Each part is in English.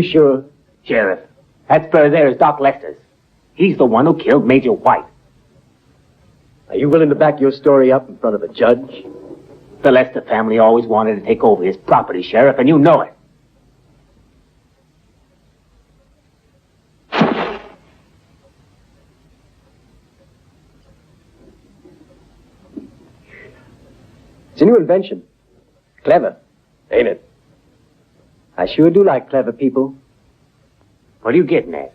you sure? Sheriff, that spur there is Doc Lester's. He's the one who killed Major White. Are you willing to back your story up in front of a judge? The Lester family always wanted to take over his property, Sheriff, and you know it. It's a new invention. Clever, ain't it? I sure do like clever people. What are you getting at?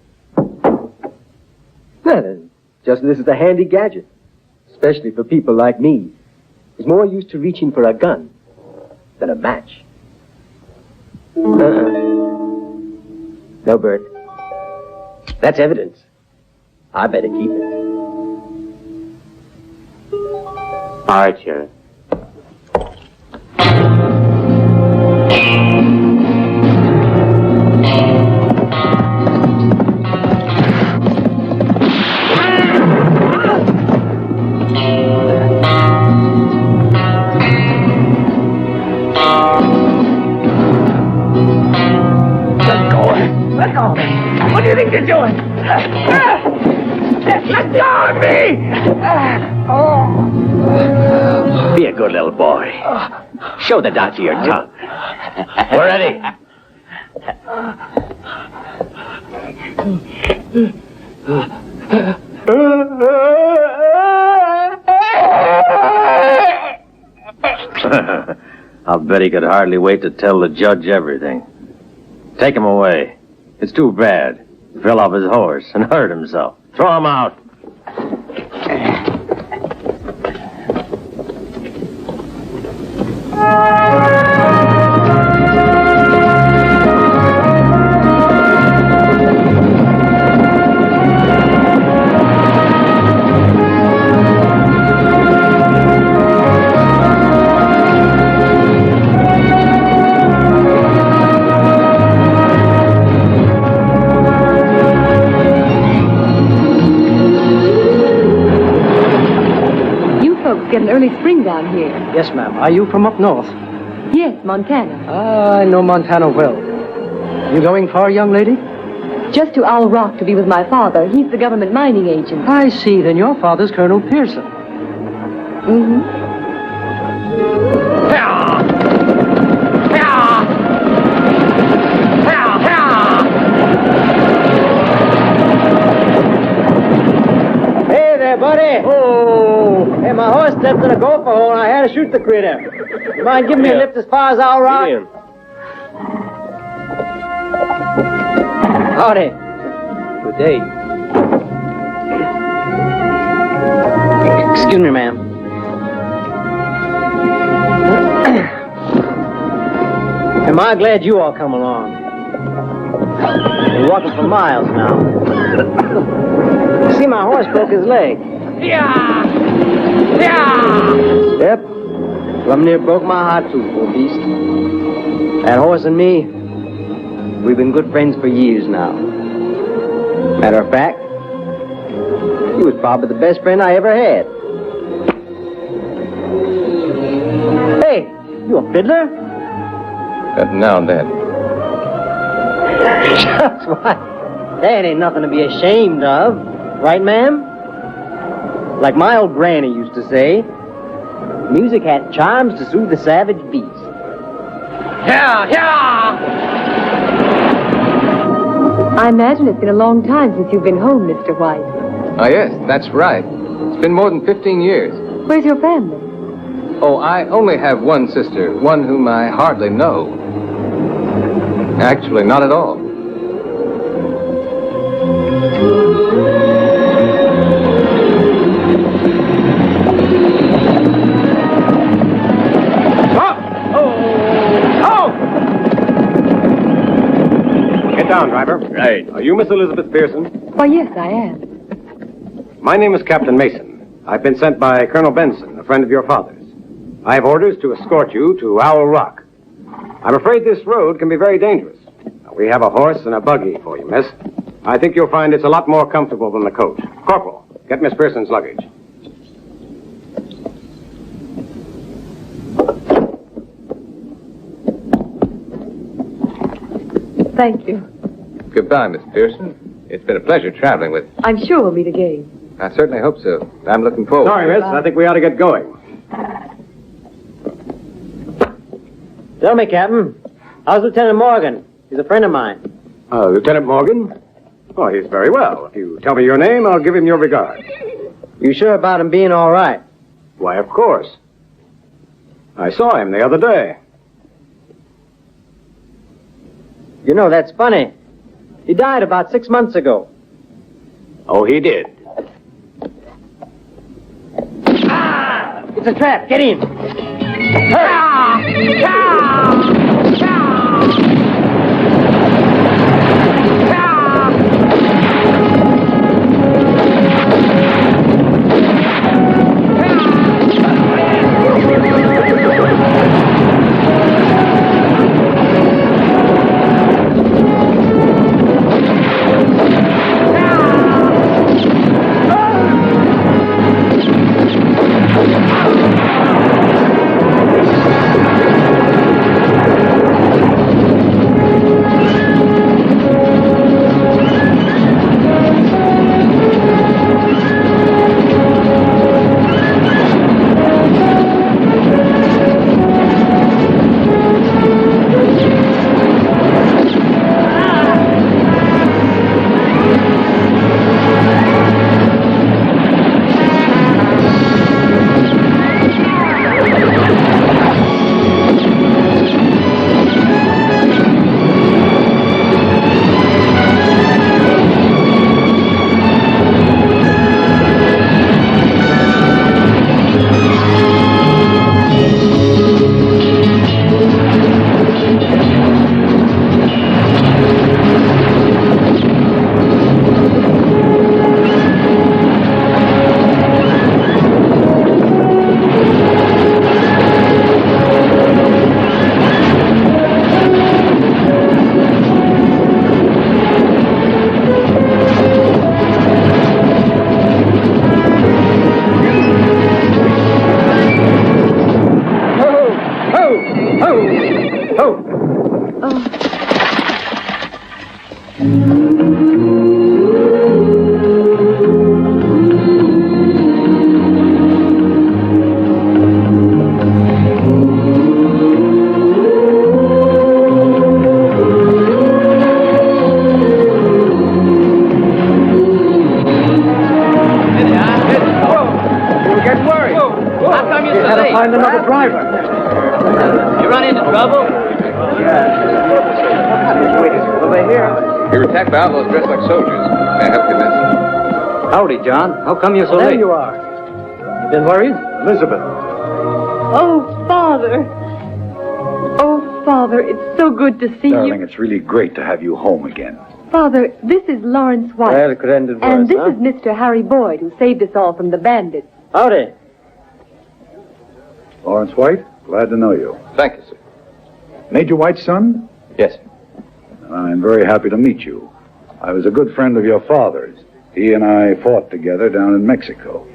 Well, just this is a handy gadget. Especially for people like me. It's more used to reaching for a gun than a match. No, Bert. That's evidence. I better keep it. All right, Sheriff. What do you think you're doing? Let go of me! Be a good little boy. Show the doctor your tongue. We're ready. I'll bet he could hardly wait to tell the judge everything. Take him away. It's too bad. He fell off his horse and hurt himself. Throw him out. Get an early spring down here. Yes, ma'am. Are you from up north? Yes, Montana. I know Montana well. You going far, young lady? Just to Owl Rock to be with my father. He's the government mining agent. I see. Then your father's Colonel Pearson. Mm-hmm. Hey there, buddy. Oh, hey, my horse stepped in a gopher hole and I had to shoot the critter. You mind giving me a lift as far as Owl Rock? Howdy. Good day. Excuse me, ma'am. Am I glad you all come along? Been walking for miles now. See, my horse broke his leg. Yep. Plumb near broke my heart, too, poor beast. That horse and me, we've been good friends for years now. Matter of fact, he was probably the best friend I ever had. Hey, you a fiddler? Now then. That's right. That ain't nothing to be ashamed of. Right, ma'am? Like my old granny used to say, music had charms to soothe the savage beast. I imagine it's been a long time since you've been home, Mr. White. Oh, yes, that's right. It's been more than 15 years. Where's your family? Oh, I only have one sister, one whom I hardly know. Actually, not at all. Get down, driver. Right. Are you Miss Elizabeth Pearson? Why, yes, I am. My name is Captain Mason. I've been sent by Colonel Benson, a friend of your father's. I have orders to escort you to Owl Rock. I'm afraid this road can be very dangerous. We have a horse and a buggy for you, miss. I think you'll find it's a lot more comfortable than the coach. Corporal, get Miss Pearson's luggage. Thank you. Goodbye, Miss Pearson. It's been a pleasure traveling with you. I'm sure we'll meet again. I certainly hope so. I'm looking forward. Sorry, miss. I think we ought to get going. Tell me, Captain, how's Lieutenant Morgan? He's a friend of mine. Lieutenant Morgan? Oh, he's very well. If you tell me your name, I'll give him your regard. You sure about him being all right? Why, of course. I saw him the other day. You know, that's funny. He died about 6 months ago. Oh, he did. It's a trap. Get in. Find another driver. You run into trouble? Over here. We were attacked by outlaws dressed like soldiers. May I help you, miss? Howdy, John. How come you're so There late? you are. You been worried? Elizabeth. Oh, Father. Oh, Father, it's so good to see Darling, you. it's really great to have you home again. Father, this is Lawrence White. Well, it could end it worse, and this huh? is Mr. Harry Boyd, who saved us all from the bandits. Howdy. Lawrence White, glad to know you. Thank you, sir. Major White's son? Yes, sir. I'm very happy to meet you. I was a good friend of your father's. He and I fought together down in Mexico.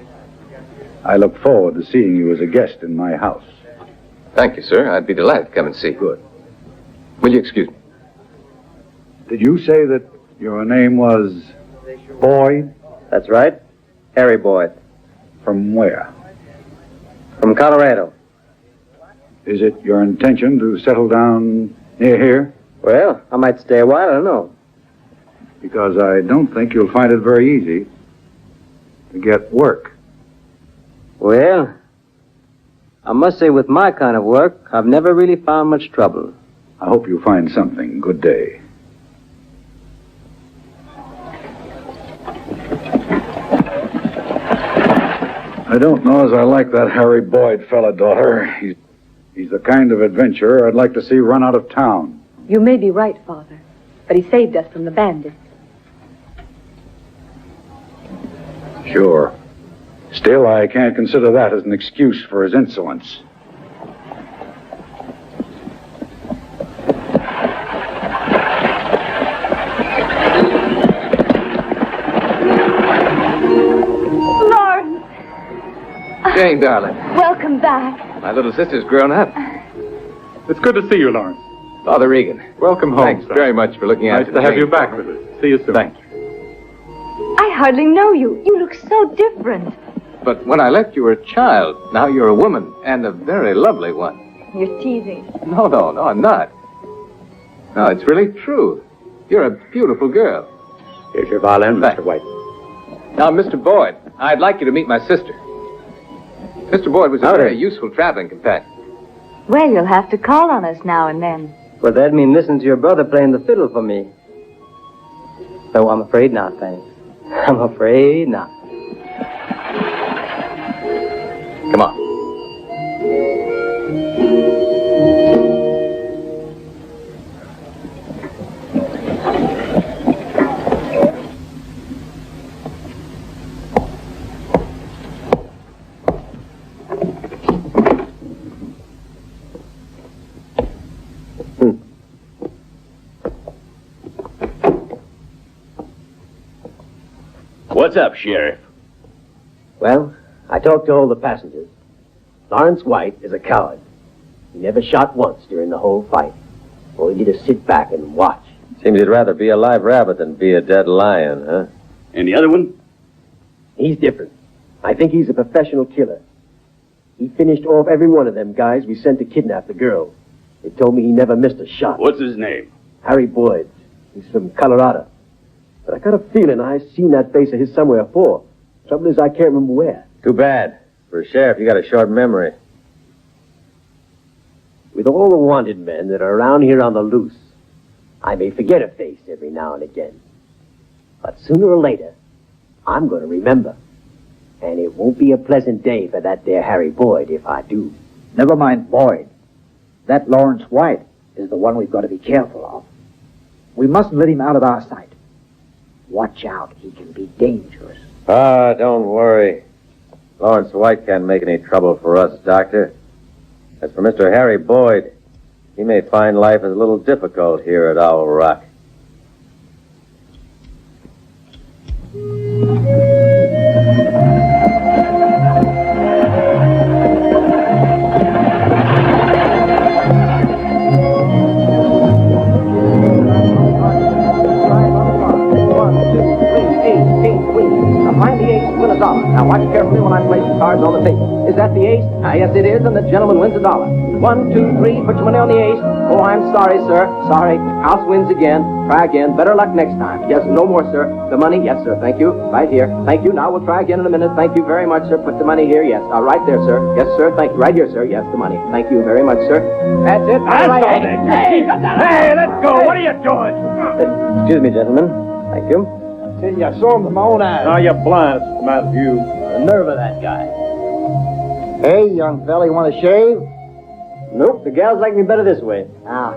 I look forward to seeing you as a guest in my house. Thank you, sir. I'd be delighted to come and see. Good. Will you excuse me? Did you say that your name was Boyd? That's right. Harry Boyd. From where? From Colorado. Is it your intention to settle down near here? Well, I might stay a while. I don't know. Because I don't think you'll find it very easy to get work. Well, I must say with my kind of work, I've never really found much trouble. I hope you find something. Good day. I don't know as I like that Harry Boyd fella, daughter. He's the kind of adventurer I'd like to see run out of town. You may be right, Father, but he saved us from the bandits. Sure. Still, I can't consider that as an excuse for his insolence. Lawrence! Jane, darling. Welcome back. My little sister's grown up. It's good to see you, Lawrence. Father Regan. Welcome home, Thanks sir. very much for looking Nice after to the have you Jane back family. with us. See you soon. Thank I hardly know you. You look so different. But when I left, you were a child. Now you're a woman, and a very lovely one. You're teasing. No, I'm not. No, it's really true. You're a beautiful girl. Here's your violin, Thanks. Mr. White. Now, Mr. Boyd, I'd like you to meet my sister. Mr. Boyd was a very useful traveling companion. Well, you'll have to call on us now and then. Well, that'd mean listening to your brother playing the fiddle for me. No, I'm afraid not, thanks. I'm afraid not. Come on. What's up, Sheriff? Well, I talked to all the passengers. Lawrence White is a coward. He never shot once during the whole fight. All he did is sit back and watch. Seems you'd rather be a live rabbit than be a dead lion, huh? And the other one? He's different. I think he's a professional killer. He finished off every one of them guys we sent to kidnap the girl. They told me he never missed a shot. What's his name? Harry Boyd. He's from Colorado. But I got a feeling I've seen that face of his somewhere before. Trouble is, I can't remember where. Too bad. For a sheriff, you got a short memory. With all the wanted men that are around here on the loose, I may forget a face every now and again. But sooner or later, I'm going to remember. And it won't be a pleasant day for that there Harry Boyd if I do. Never mind Boyd. That Lawrence White is the one we've got to be careful of. We mustn't let him out of our sight. Watch out, he can be dangerous. Ah, don't worry. Lawrence White can't make any trouble for us, Doctor. As for Mr. Harry Boyd, he may find life a little difficult here at Owl Rock. Now watch carefully when I place the cards on the table. Is that the ace? Yes, it is, and the gentleman wins $1. 1, 2, 3, put your money on the ace. Oh, I'm sorry, sir. Sorry. House wins again. Try again. Better luck next time. Yes, no more, sir. The money? Yes, sir. Thank you. Right here. Thank you. Now we'll try again in a minute. Thank you very much, sir. Put the money here. Yes. Right there, sir. Yes, sir. Thank you. Right here, sir. Yes, the money. Thank you very much, sir. That's it. Hey, let's go. What are you doing? Excuse me, gentlemen. Thank you. I saw him with my own eyes. Now you're blind. It's my view. The nerve of that guy. Hey, young fella, you want to shave? Nope, the gals like me better this way. Ah.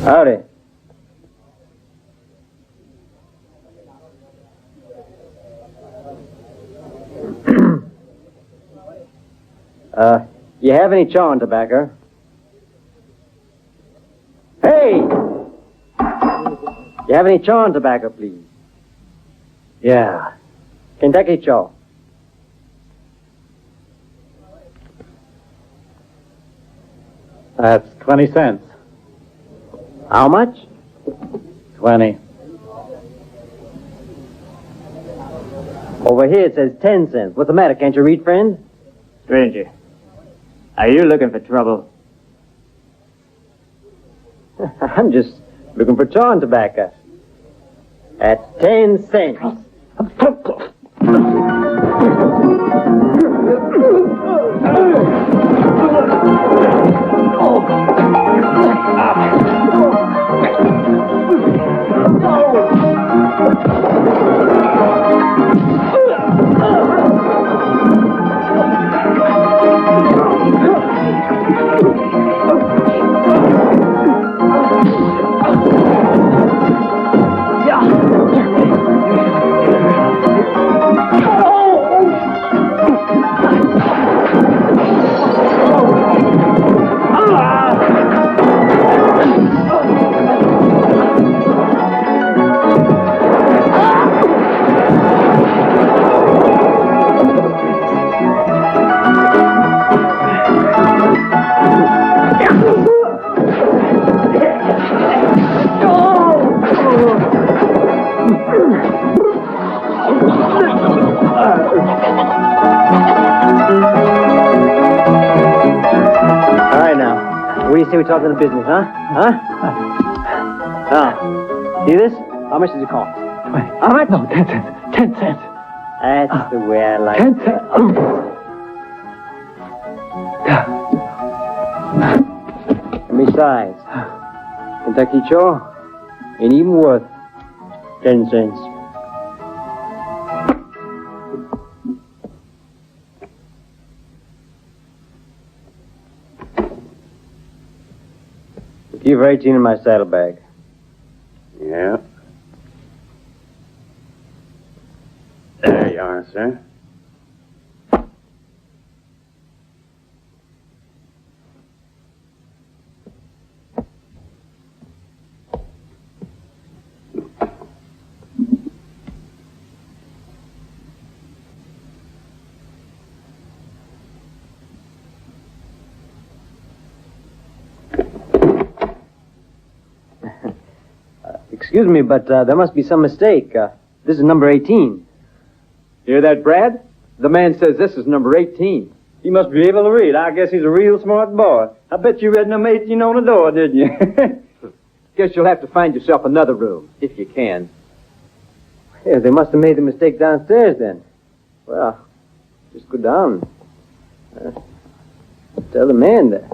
Howdy. You have any chawing tobacco? Hey! You have any chawing tobacco, please? Yeah. Kentucky chaw. That's 20 cents. How much? 20. Over here it says 10 cents. What's the matter? Can't you read, friend? Stranger, are you looking for trouble? I'm just looking for chawing tobacco. At 10 cents. What do you say we talk to the business, huh? Huh? Now, see this? How much does it cost? How much? No, 10 cents. 10 cents. That's the way I like 10 it. cents. And besides, Kentucky Joe ain't even worth 10 cents. Key for 18 in my saddlebag. Yeah. There you are, sir. Excuse me, but there must be some mistake. This is number 18. Hear that, Brad? The man says this is number 18. He must be able to read. I guess he's a real smart boy. I bet you read number 18 on the door, didn't you? Guess you'll have to find yourself another room, if you can. Yeah, they must have made the mistake downstairs then. Well, just go down. Tell the man that.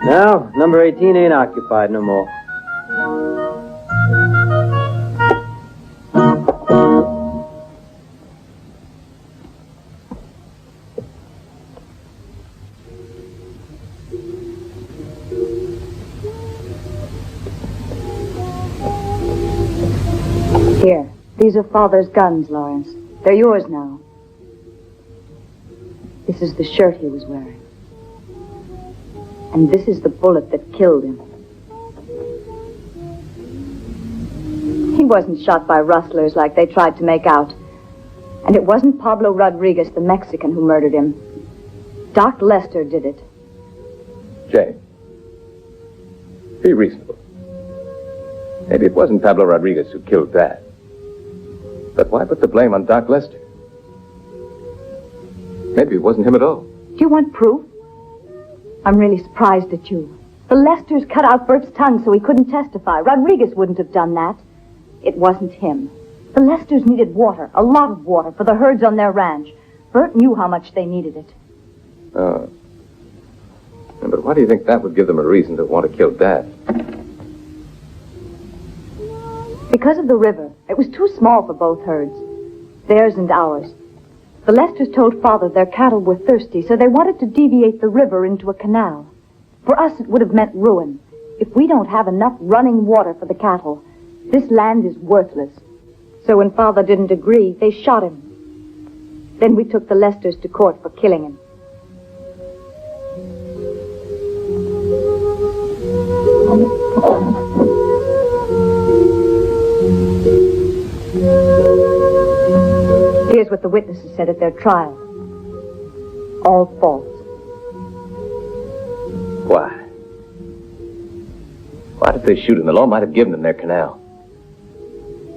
Now, number 18 ain't occupied no more. Here, these are Father's guns, Lawrence. They're yours now. This is the shirt he was wearing. And this is the bullet that killed him. He wasn't shot by rustlers like they tried to make out. And it wasn't Pablo Rodriguez, the Mexican, who murdered him. Doc Lester did it. Jane, be reasonable. Maybe it wasn't Pablo Rodriguez who killed Dad. But why put the blame on Doc Lester? Maybe it wasn't him at all. Do you want proof? I'm really surprised at you. The Lesters cut out Bert's tongue so he couldn't testify. Rodriguez wouldn't have done that. It wasn't him. The Lesters needed water, a lot of water, for the herds on their ranch. Bert knew how much they needed it. Oh. But why do you think that would give them a reason to want to kill Dad? Because of the river. It was too small for both herds. Theirs and ours. The Lesters told Father their cattle were thirsty, so they wanted to deviate the river into a canal. For us, it would have meant ruin. If we don't have enough running water for the cattle, this land is worthless. So when Father didn't agree, they shot him. Then we took the Lesters to court for killing him. Here's what the witnesses said at their trial. All false. Why? Why did they shoot him? The law might have given them their canal.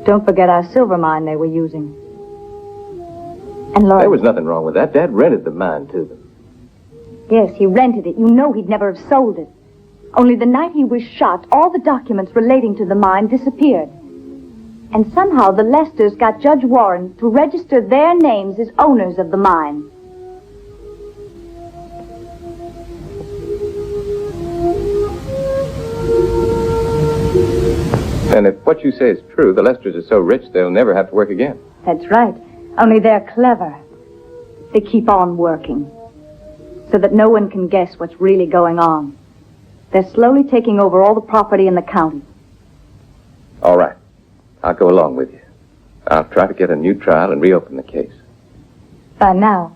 Don't forget our silver mine they were using. And Lawrence... There was nothing wrong with that. Dad rented the mine to them. Yes, he rented it. You know he'd never have sold it. Only the night he was shot, all the documents relating to the mine disappeared. And somehow the Lesters got Judge Warren to register their names as owners of the mine. And if what you say is true, the Lesters are so rich they'll never have to work again. That's right. Only they're clever. They keep on working. So that no one can guess what's really going on. They're slowly taking over all the property in the county. All right. I'll go along with you. I'll try to get a new trial and reopen the case. By now,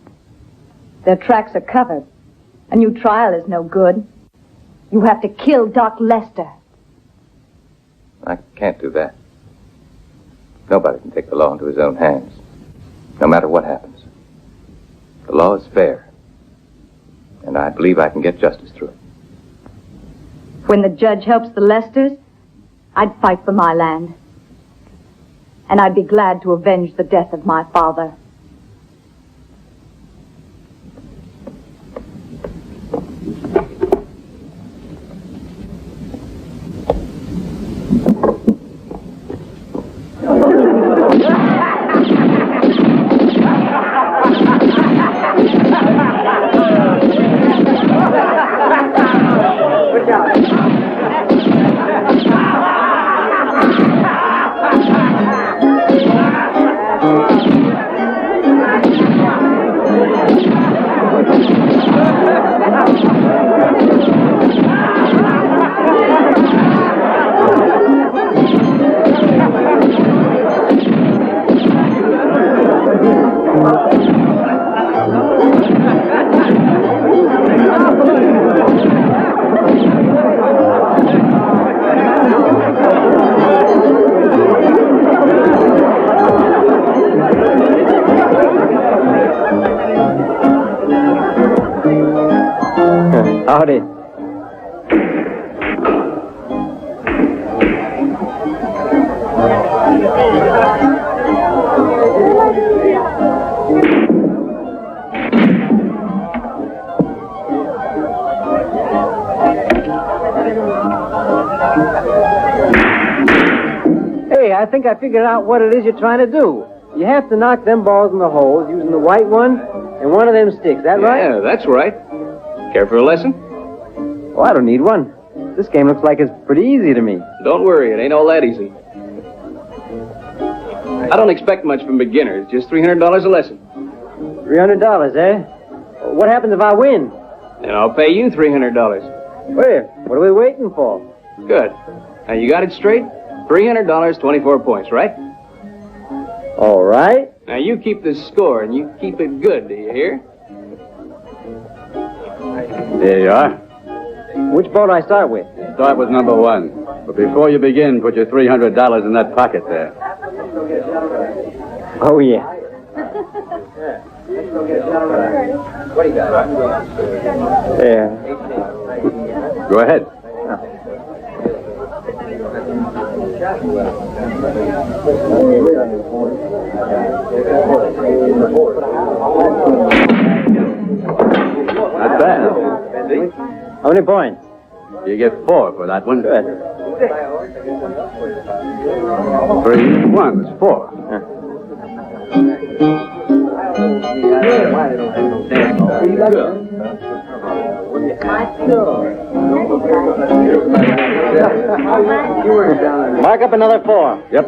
their tracks are covered. A new trial is no good. You have to kill Doc Lester. I can't do that. Nobody can take the law into his own hands, no matter what happens. The law is fair, and I believe I can get justice through it. When the judge helps the Lesters, I'd fight for my land. And I'd be glad to avenge the death of my father. Howdy. Hey, I think I figured out what it is you're trying to do. You have to knock them balls in the holes using the white one and one of them sticks. That right? Yeah, that's right. Care for a lesson? Oh, I don't need one. This game looks like it's pretty easy to me. Don't worry, it ain't all that easy. I don't expect much from beginners, just $300 a lesson. $300, eh? What happens if I win? And I'll pay you $300. Wait, what are we waiting for? Good. Now, you got it straight? $300, 24 points, right? All right. Now, you keep this score, and you keep it good, do you hear? There you are. Which boat do I start with? Start with number 1. But before you begin, put your $300 in that pocket there. Oh, yeah. What do you got? Yeah. Go ahead. Not bad. How many points? You get 4 for that one. Good. 3, 1 is 4. Mark up another 4. Yep.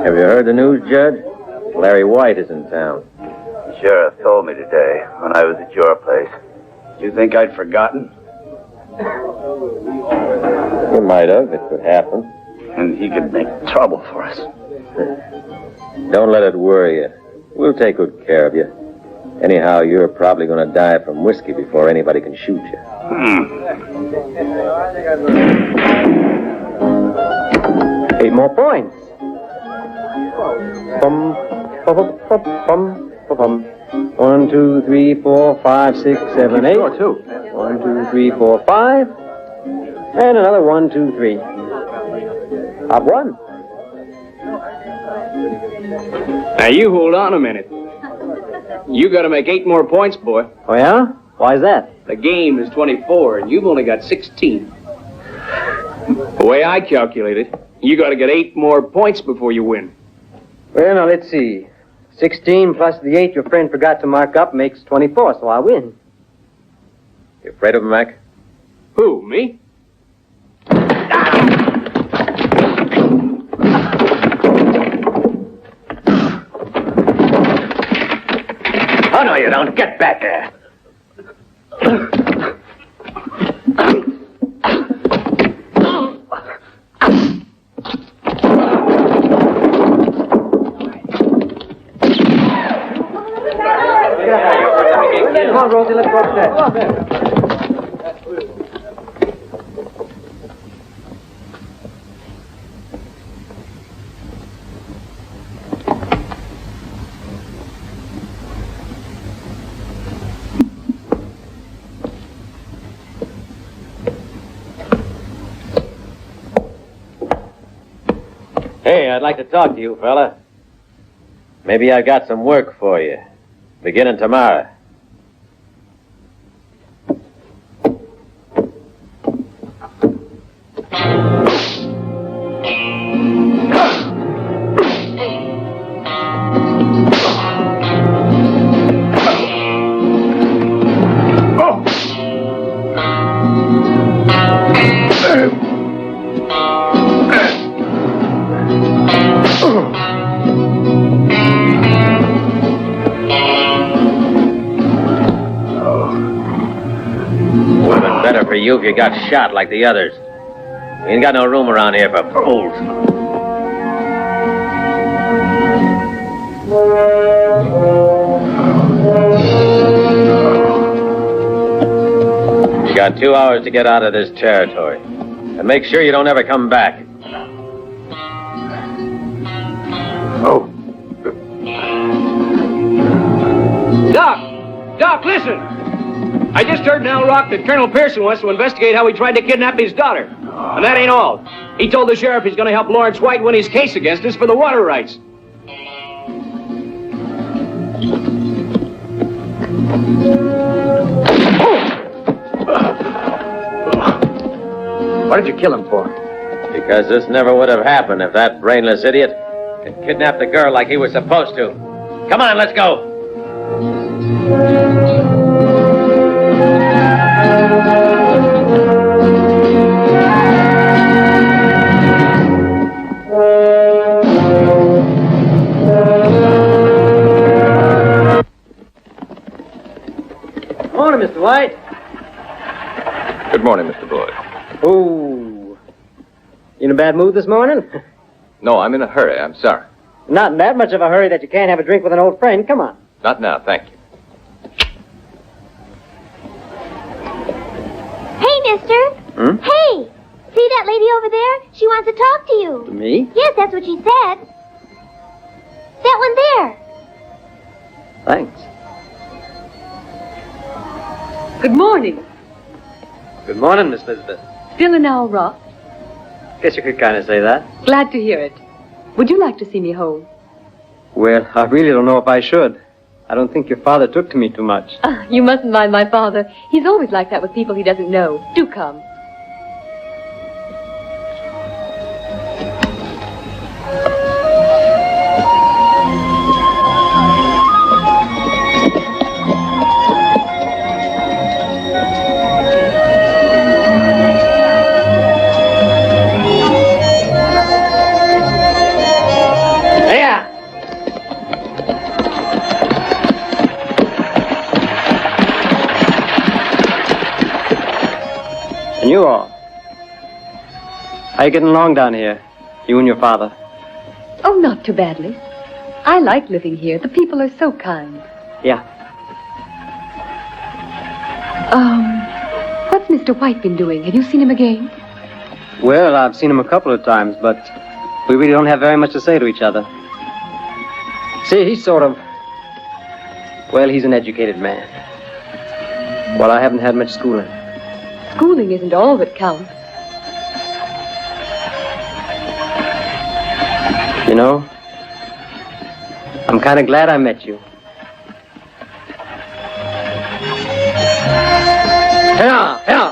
Have you heard the news, Judge? Larry White is in town. The sheriff told me today when I was at your place. You think I'd forgotten? You might have. It could happen. And he could make trouble for us. Don't let it worry you. We'll take good care of you. Anyhow, you're probably going to die from whiskey before anybody can shoot you. 8 more points. Bum, bum, bum, bum, bum, bum. 1, 2, 3, 4, 5, 6, 7, 8. 1, 2, 3, 4, 5. And another 1, 2, 3. Up 1. Now, you hold on a minute. You got to make 8 more points, boy. Oh, yeah? Why is that? The game is 24, and you've only got 16. The way I calculate it, you got to get 8 more points before you win. Well, now, let's see. 16 plus the 8 your friend forgot to mark up makes 24, so I win. You afraid of him, Mac? Who, me? Oh, no, you don't. Get back there. Come on, Rosie, let's go upstairs. Hey, I'd like to talk to you, fella. Maybe I got some work for you. Beginning tomorrow. Would have been better for you if you got shot like the others. We ain't got no room around here for fools. You got 2 hours to get out of this territory. And make sure you don't ever come back. Oh. Doc, listen! I just heard in Owl Rock that Colonel Pearson wants to investigate how he tried to kidnap his daughter. And that ain't all. He told the sheriff he's going to help Lawrence White win his case against us for the water rights. What did you kill him for? Because this never would have happened if that brainless idiot had kidnapped the girl like he was supposed to. Come on, let's go. Morning, Mr. White. Good morning, Mr. Boyd. Oh. You in a bad mood this morning? No, I'm in a hurry. I'm sorry. Not in that much of a hurry that you can't have a drink with an old friend. Come on. Not now, thank you. Hey, mister. Hey! See that lady over there? She wants to talk to you. Me? Yes, that's what she said. That one there. Thanks. Good morning. Good morning, Miss Elizabeth. Still in Owl Rock? Guess you could kind of say that. Glad to hear it. Would you like to see me home? Well, I really don't know if I should. I don't think your father took to me too much. You mustn't mind my father. He's always like that with people he doesn't know. Do come. And you all. How you getting along down here? You and your father? Oh, not too badly. I like living here. The people are so kind. Yeah. What's Mr. White been doing? Have you seen him again? Well, I've seen him a couple of times, but we really don't have very much to say to each other. See, he's sort of... Well, he's an educated man. Well, I haven't had much schooling. Schooling isn't all that counts. You know, I'm kind of glad I met you. Here, here.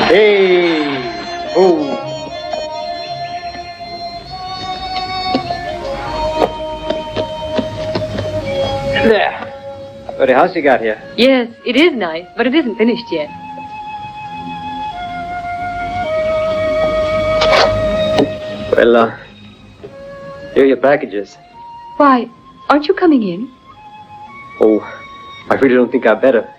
Hey, oh. pretty house you got here. Yes, it is nice, but it isn't finished yet. Well, here are your packages. Why, aren't you coming in? Oh, I really don't think I'd better.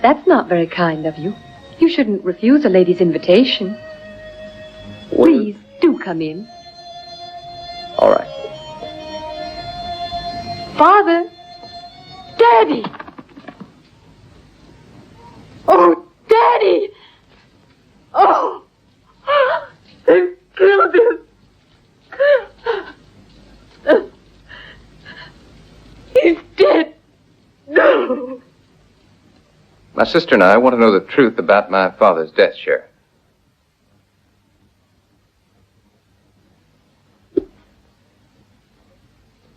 That's not very kind of you. You shouldn't refuse a lady's invitation. Please, do come in. All right. Father! Daddy! Oh, Daddy! Oh! They've killed him! He's dead! No! My sister and I want to know the truth about my father's death, Sheriff.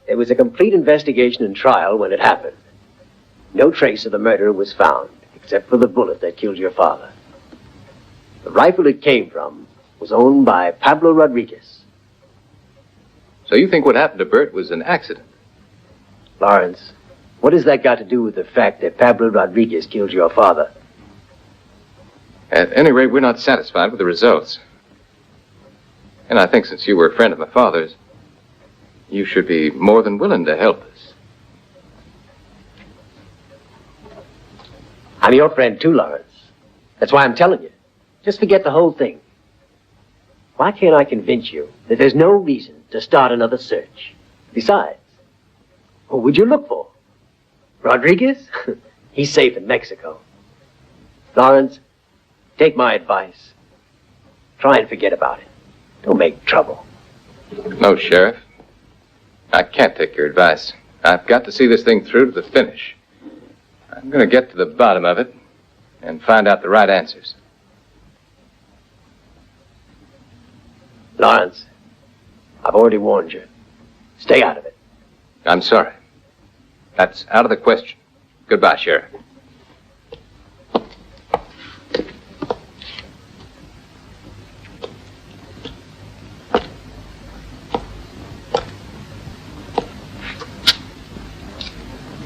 There was a complete investigation and trial when it happened. No trace of the murder was found, except for the bullet that killed your father. The rifle it came from was owned by Pablo Rodriguez. So you think what happened to Bert was an accident? Lawrence, what has that got to do with the fact that Pablo Rodriguez killed your father? At any rate, we're not satisfied with the results. And I think since you were a friend of my father's, you should be more than willing to help us. I'm your friend too, Lawrence. That's why I'm telling you. Just forget the whole thing. Why can't I convince you that there's no reason to start another search? Besides, who would you look for? Rodriguez? He's safe in Mexico. Lawrence, take my advice. Try and forget about it. Don't make trouble. No, Sheriff. I can't take your advice. I've got to see this thing through to the finish. I'm going to get to the bottom of it and find out the right answers. Lawrence, I've already warned you. Stay out of it. I'm sorry. That's out of the question. Goodbye, Sheriff.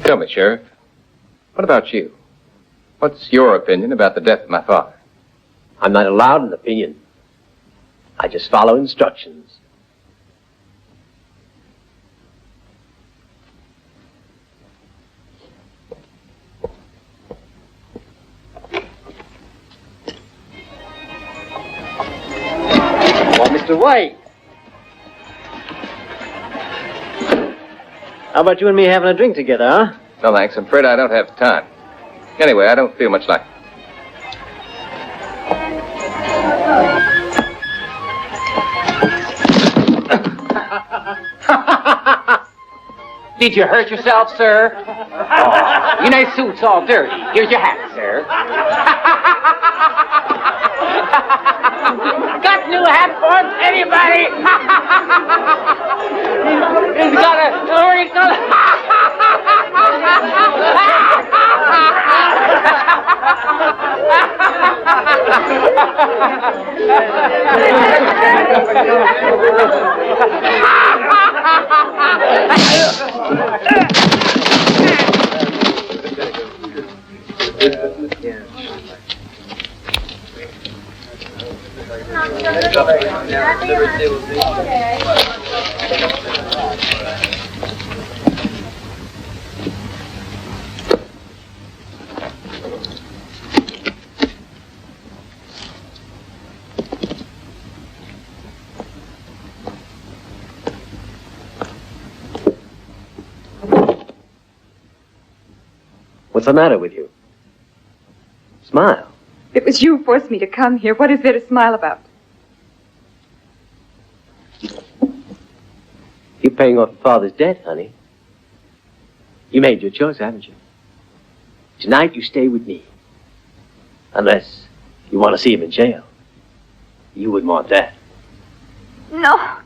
Tell me, Sheriff, what about you? What's your opinion about the death of my father? I'm not allowed an opinion. I just follow instructions. Well, Mr. White. How about you and me having a drink together, huh? No, thanks. I'm afraid I don't have time. Anyway, I don't feel much like it. Did you hurt yourself, sir? Oh, your nice suit's all dirty. Here's your hat, sir. Got new hat for anybody? He's got What's the matter with you? Smile. It was you who forced me to come here. What is there to smile about? You're paying off your father's debt, honey. You made your choice, haven't you? Tonight you stay with me. Unless you want to see him in jail. You wouldn't want that. No.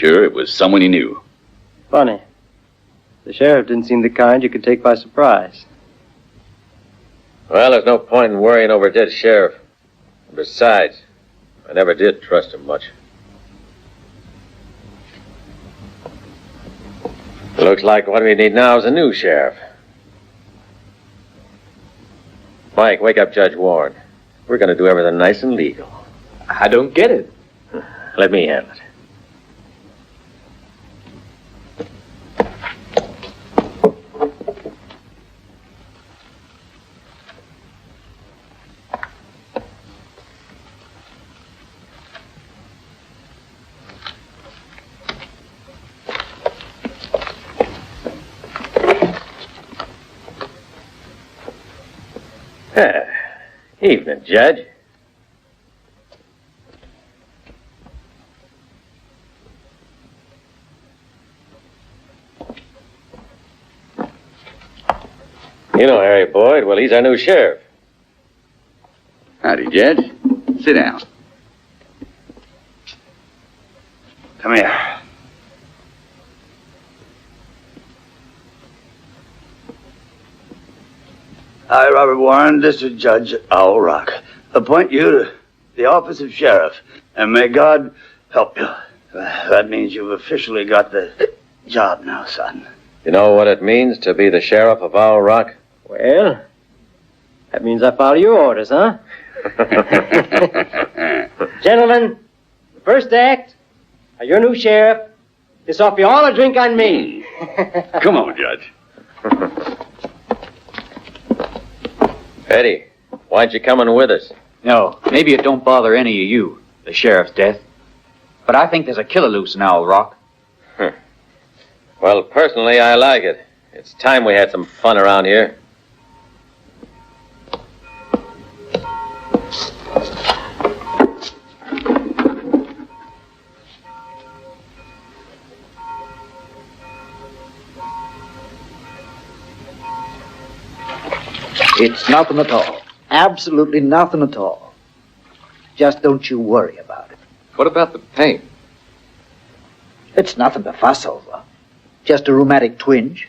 sure it was someone he knew. Funny. The sheriff didn't seem the kind you could take by surprise. Well, there's no point in worrying over a dead sheriff. Besides, I never did trust him much. Looks like what we need now is a new sheriff. Mike, wake up Judge Warren. We're going to do everything nice and legal. I don't get it. Let me handle it. Evening, Judge. You know Harry Boyd. Well, he's our new sheriff. Howdy, Judge. Sit down. Come here. I, Robert Warren, District Judge at Owl Rock, appoint you to the office of sheriff, and may God help you. That means you've officially got the job now, son. You know what it means to be the sheriff of Owl Rock? Well, that means I follow your orders, huh? Gentlemen, the first act of your new sheriff is off you all a drink on me. Come on, Judge. Eddie, why aren't you coming with us? No, maybe it don't bother any of you, the sheriff's death. But I think there's a killer loose in Owl Rock. Well, personally, I like it. It's time we had some fun around here. It's nothing at all. Absolutely nothing at all. Just don't you worry about it. What about the pain? It's nothing to fuss over. Just a rheumatic twinge,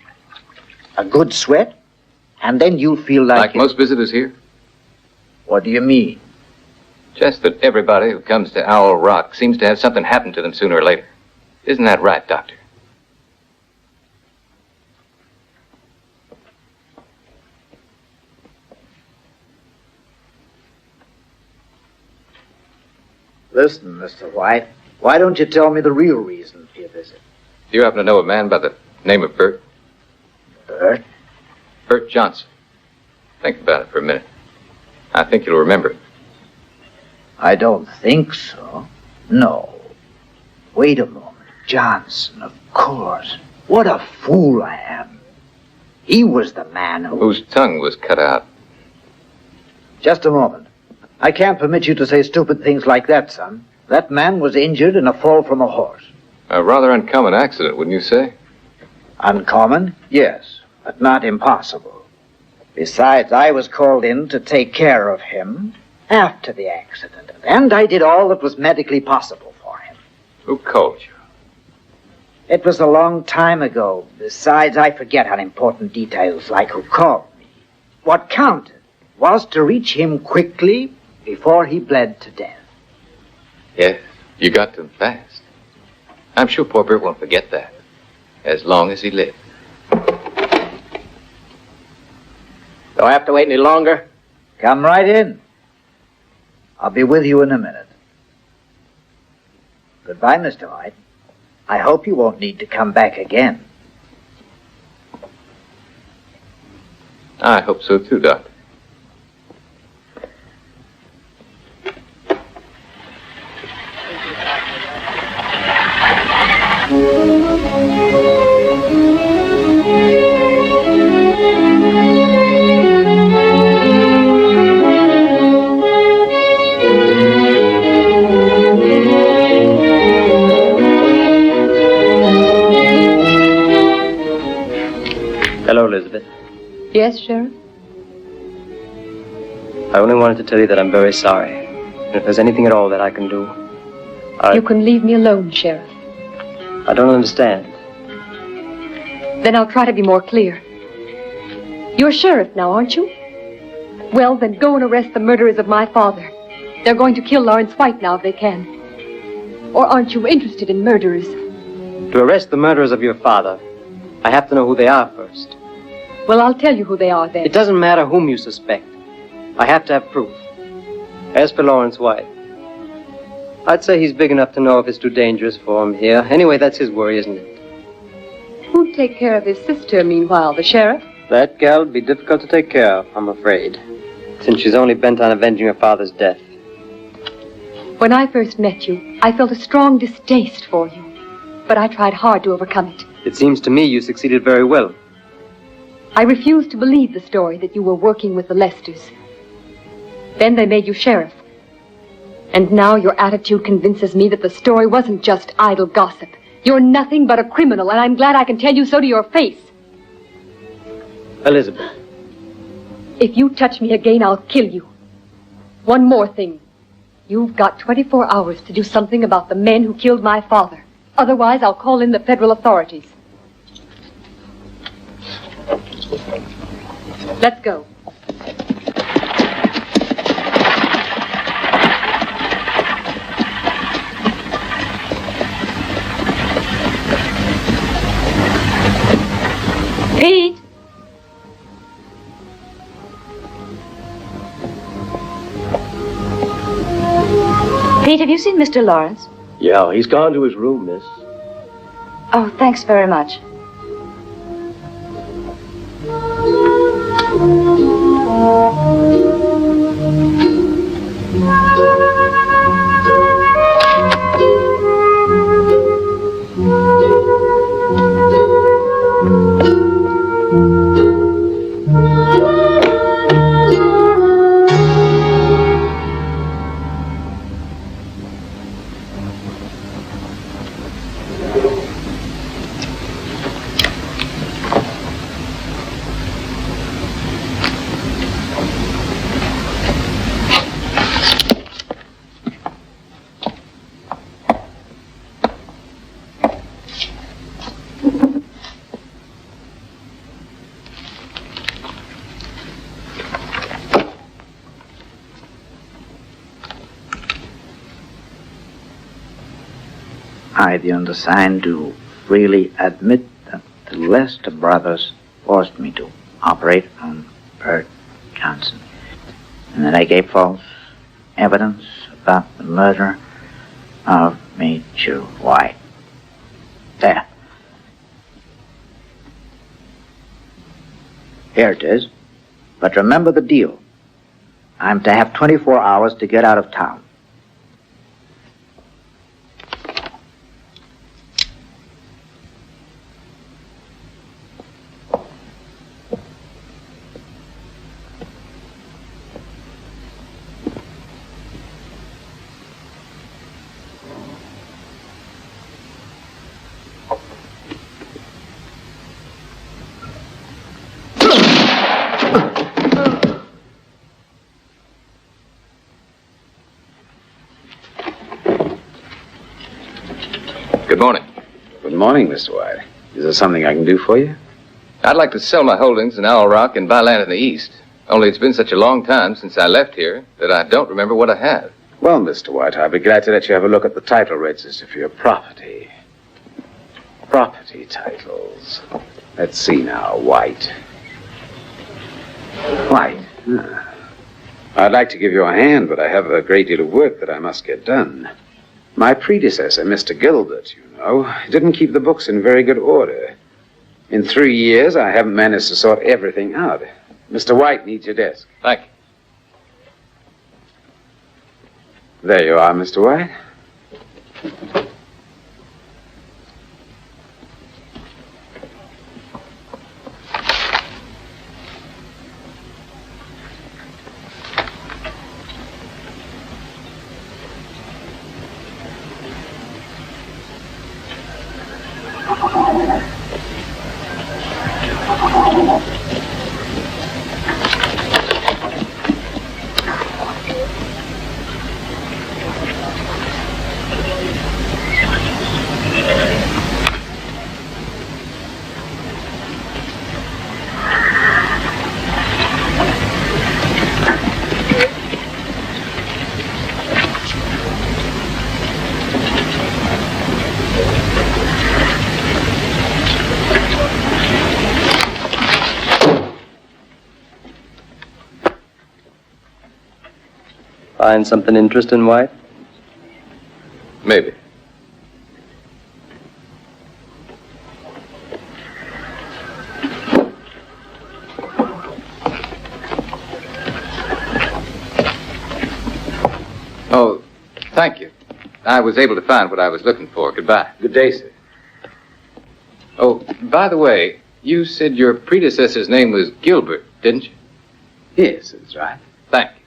a good sweat, and then you'll feel like most visitors here? What do you mean? Just that everybody who comes to Owl Rock seems to have something happen to them sooner or later. Isn't that right, Doctor? Listen, Mr. White, why don't you tell me the real reason for your visit? Do you happen to know a man by the name of Bert? Bert? Bert Johnson. Think about it for a minute. I think you'll remember it. I don't think so. No. Wait a moment. Johnson, of course. What a fool I am. He was the man whose tongue was cut out. Just a moment. I can't permit you to say stupid things like that, son. That man was injured in a fall from a horse. A rather uncommon accident, wouldn't you say? Uncommon? Yes, but not impossible. Besides, I was called in to take care of him after the accident, and I did all that was medically possible for him. Who called you? It was a long time ago. Besides, I forget unimportant details like who called me. What counted was to reach him quickly before he bled to death. Yes, you got to him fast. I'm sure poor Bert won't forget that, as long as he lives. Don't have to wait any longer. Come right in. I'll be with you in a minute. Goodbye, Mr. White. I hope you won't need to come back again. I hope so too, Doctor. Hello, Elizabeth. Yes, Sheriff? I only wanted to tell you that I'm very sorry. And if there's anything at all that I can do, You can leave me alone, Sheriff. I don't understand. Then I'll try to be more clear. You're sheriff now, aren't you? Well, then go and arrest the murderers of my father. They're going to kill Lawrence White now if they can. Or aren't you interested in murderers? To arrest the murderers of your father, I have to know who they are first. Well, I'll tell you who they are then. It doesn't matter whom you suspect. I have to have proof. As for Lawrence White, I'd say he's big enough to know if it's too dangerous for him here. Anyway, that's his worry, isn't it? Who'd take care of his sister, meanwhile? The sheriff? That gal would be difficult to take care of, I'm afraid, since she's only bent on avenging her father's death. When I first met you, I felt a strong distaste for you, but I tried hard to overcome it. It seems to me you succeeded very well. I refused to believe the story that you were working with the Lesters. Then they made you sheriff. And now your attitude convinces me that the story wasn't just idle gossip. You're nothing but a criminal, and I'm glad I can tell you so to your face. Elizabeth. If you touch me again, I'll kill you. One more thing. You've got 24 hours to do something about the men who killed my father. Otherwise, I'll call in the federal authorities. Let's go. Pete! Pete, have you seen Mr. Lawrence? Yeah, he's gone to his room, miss. Oh, thanks very much. I, the undersigned, do freely admit that the Lester brothers forced me to operate on Bert Johnson, and that I gave false evidence about the murder of Major White. There. Here it is. But remember the deal. I'm to have 24 hours to get out of town. Good morning. Good morning, Mr. White. Is there something I can do for you? I'd like to sell my holdings in Owl Rock and buy land in the east. Only it's been such a long time since I left here that I don't remember what I have. Well, Mr. White, I'll be glad to let you have a look at the title register for your property. Property titles. Let's see now, White. White. I'd like to give you a hand, but I have a great deal of work that I must get done. My predecessor, Mr. Gilbert, you know, didn't keep the books in very good order. In 3 years, I haven't managed to sort everything out. Mr. White needs your desk. Thank you. There you are, Mr. White. Find something interesting, White? Maybe. Oh, thank you. I was able to find what I was looking for. Goodbye. Good day, sir. Oh, by the way, you said your predecessor's name was Gilbert, didn't you? Yes, that's right. Thank you.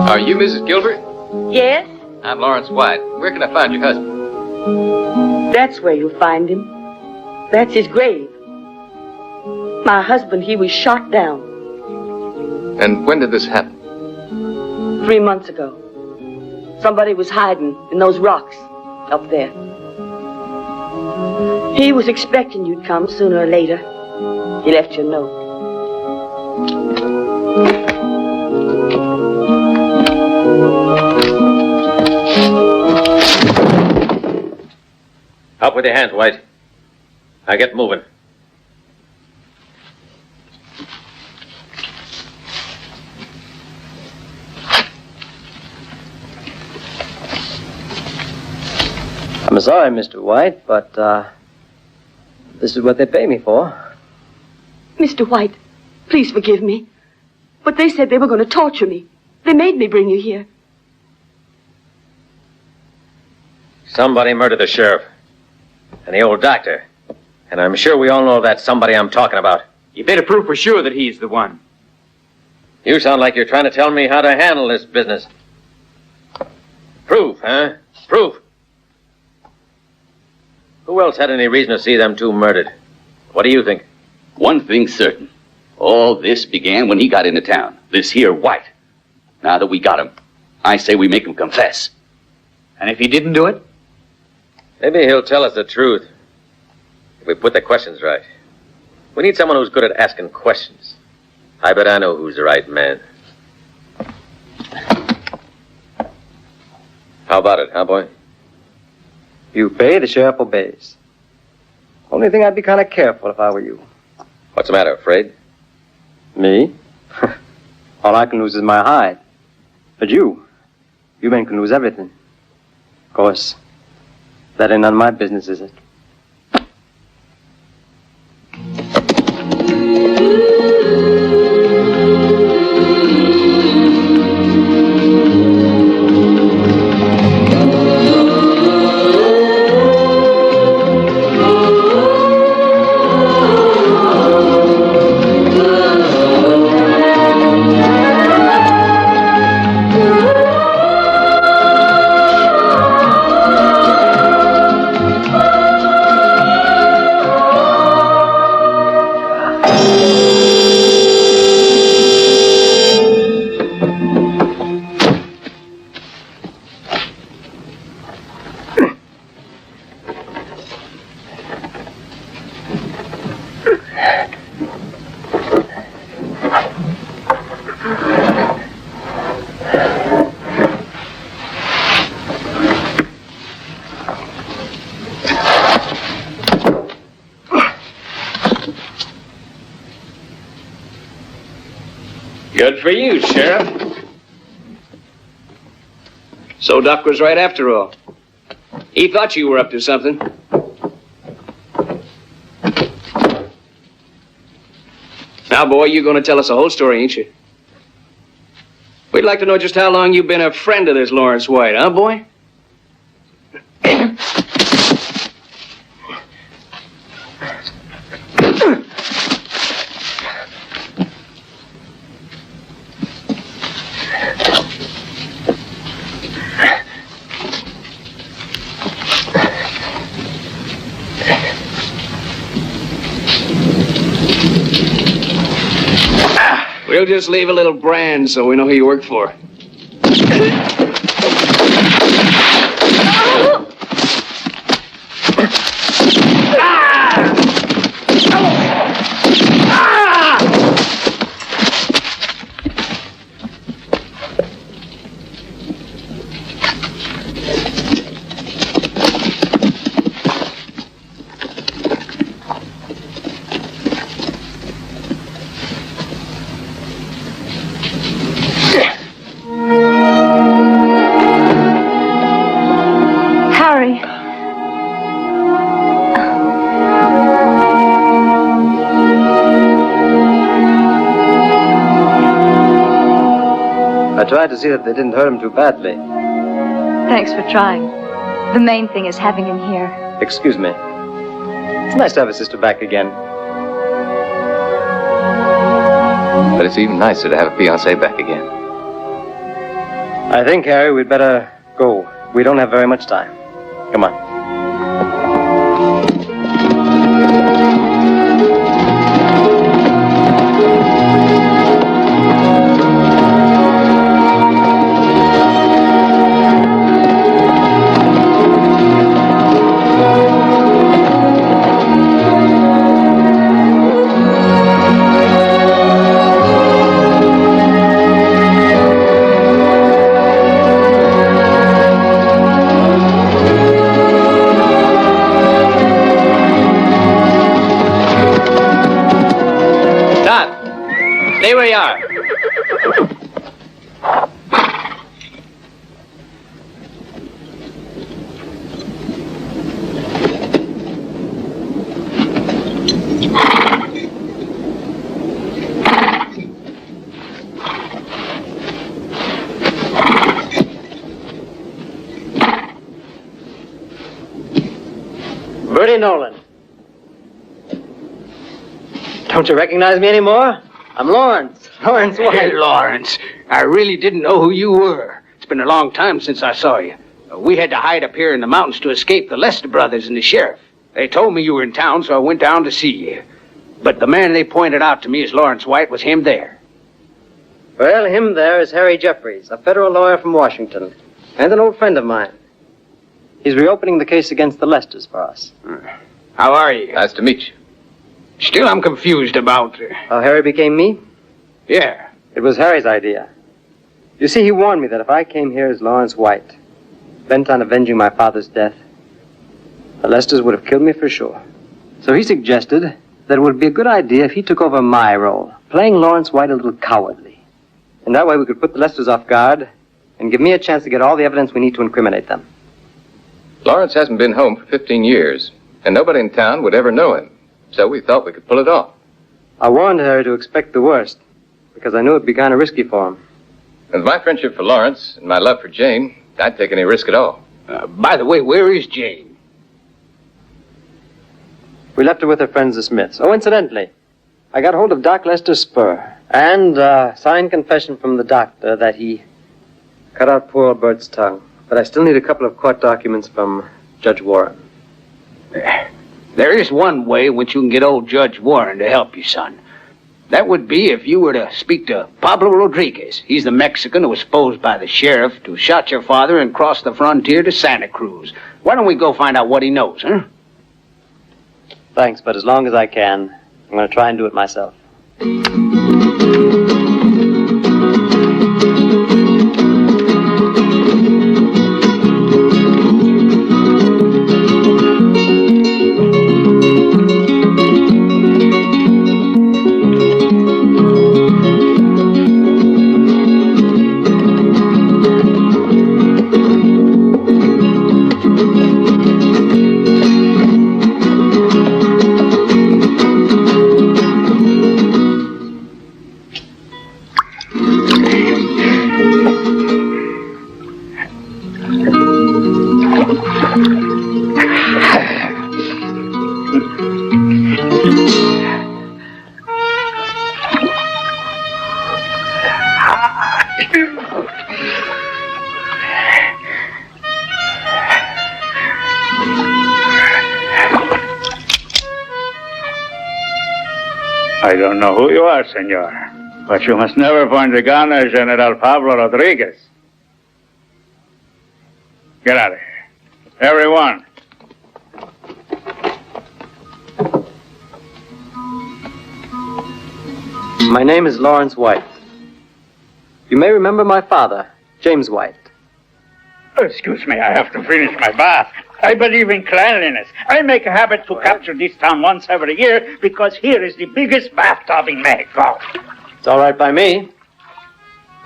Are you Mrs. Gilbert? Yes, I'm Lawrence White. Where can I find your husband? that's where you'll find him. That's his grave. My husband, he was shot down And when did this happen? 3 months ago. Somebody was hiding in those rocks up there. He was expecting you'd come sooner or later. He left you a note. Up with your hands, White. Now get moving. I'm sorry, Mr. White, but, this is what they pay me for. Mr. White, please forgive me. But they said they were going to torture me. They made me bring you here. Somebody murdered the sheriff. And the old doctor. And I'm sure we all know that somebody I'm talking about. You better prove for sure that he's the one. You sound like you're trying to tell me how to handle this business. Proof, huh? Proof. Who else had any reason to see them two murdered? What do you think? One thing's certain. All this began when he got into town. This here White. Now that we got him, I say we make him confess. And if he didn't do it? Maybe he'll tell us the truth. If we put the questions right. We need someone who's good at asking questions. I bet I know who's the right man. How about it, huh, boy? You pay, the sheriff obeys. Only thing, I'd be kind of careful if I were you. What's the matter, afraid? Me? All I can lose is my hide. But you men can lose everything. Of course, that ain't none of my business, is it? Good for you, Sheriff. So Doc was right after all. He thought you were up to something. Now, boy, you're going to tell us the whole story, ain't you? We'd like to know just how long you've been a friend of this Lawrence White, huh, boy? We'll just leave a little brand so we know who you work for. Harry. I tried to see that they didn't hurt him too badly. Thanks for trying. The main thing is having him here. Excuse me. It's nice to have a sister back again. But it's even nicer to have a fiancé back again. I think, Harry, we'd better go. We don't have very much time. Come on. Stay where you are. Bertie Nolan. Don't you recognize me anymore? I'm Lawrence. Lawrence White. Hey, Lawrence. I really didn't know who you were. It's been a long time since I saw you. We had to hide up here in the mountains to escape the Lester brothers and the sheriff. They told me you were in town, so I went down to see you. But the man they pointed out to me as Lawrence White was him there. Well, him there is Harry Jeffries, a federal lawyer from Washington, and an old friend of mine. He's reopening the case against the Lesters for us. How are you? Nice to meet you. Still, I'm confused about... How Harry became me? Yeah. It was Harry's idea. You see, he warned me that if I came here as Lawrence White, bent on avenging my father's death, the Lesters would have killed me for sure. So he suggested that it would be a good idea if he took over my role, playing Lawrence White a little cowardly. And that way we could put the Lesters off guard and give me a chance to get all the evidence we need to incriminate them. Lawrence hasn't been home for 15 years, and nobody in town would ever know him. So we thought we could pull it off. I warned Harry to expect the worst, because I knew it'd be kind of risky for him. With my friendship for Lawrence and my love for Jane, I'd take any risk at all. By the way, where is Jane? We left her with her friends, the Smiths. Oh, incidentally, I got hold of Doc Lester's spur, and signed confession from the doctor that he cut out poor old Bert's tongue. But I still need a couple of court documents from Judge Warren. There is one way in which you can get old Judge Warren to help you, son. That would be if you were to speak to Pablo Rodriguez. He's the Mexican who was posed by the sheriff to shot your father and cross the frontier to Santa Cruz. Why don't we go find out what he knows, huh? Thanks, but as long as I can, I'm going to try and do it myself. I don't know who you are, senor, but you must never point the gun at General Pablo Rodriguez. Get out of here. Everyone. My name is Lawrence White. You may remember my father, James White. Excuse me, I have to finish my bath. I believe in cleanliness. I make a habit to capture this town once every year because here is the biggest bathtub in Mexico. It's all right by me.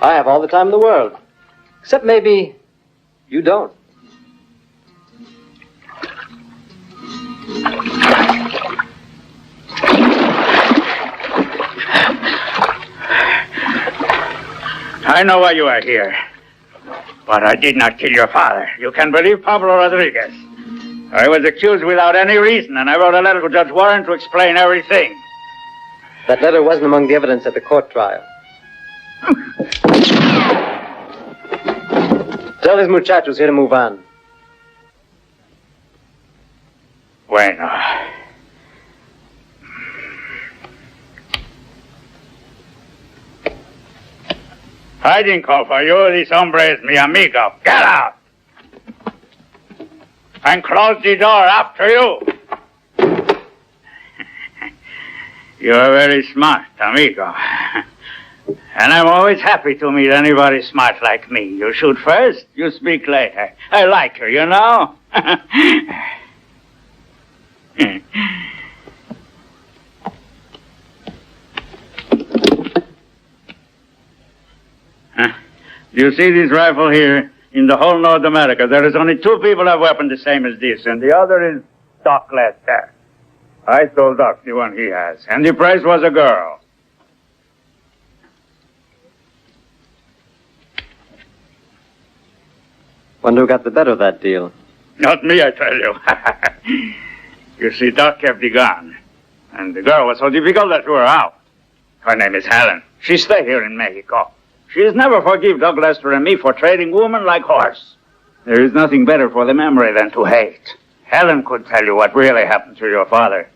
I have all the time in the world. Except maybe you don't. I know why you are here. But I did not kill your father. You can believe Pablo Rodriguez. I was accused without any reason, and I wrote a letter to Judge Warren to explain everything. That letter wasn't among the evidence at the court trial. Tell these muchachos here to move on. Bueno. I didn't call for you. This hombre is mi amigo. Get out! And close the door after you. You are very smart, amigo. And I'm always happy to meet anybody smart like me. You shoot first, you speak later. I like you, you know? Do you see this rifle here? In the whole North America, there is only 2 people have weapons the same as this, and the other is Doc Lester. I told Doc the one he has, and the price was a girl. Wonder who got the better of that deal. Not me, I tell you. You see, Doc kept the gun, and the girl was so difficult that threw her out. Her name is Helen. She stay here in Mexico. She has never forgive Doug Lester and me for trading woman like horse. There is nothing better for the memory than to hate. Helen could tell you what really happened to your father.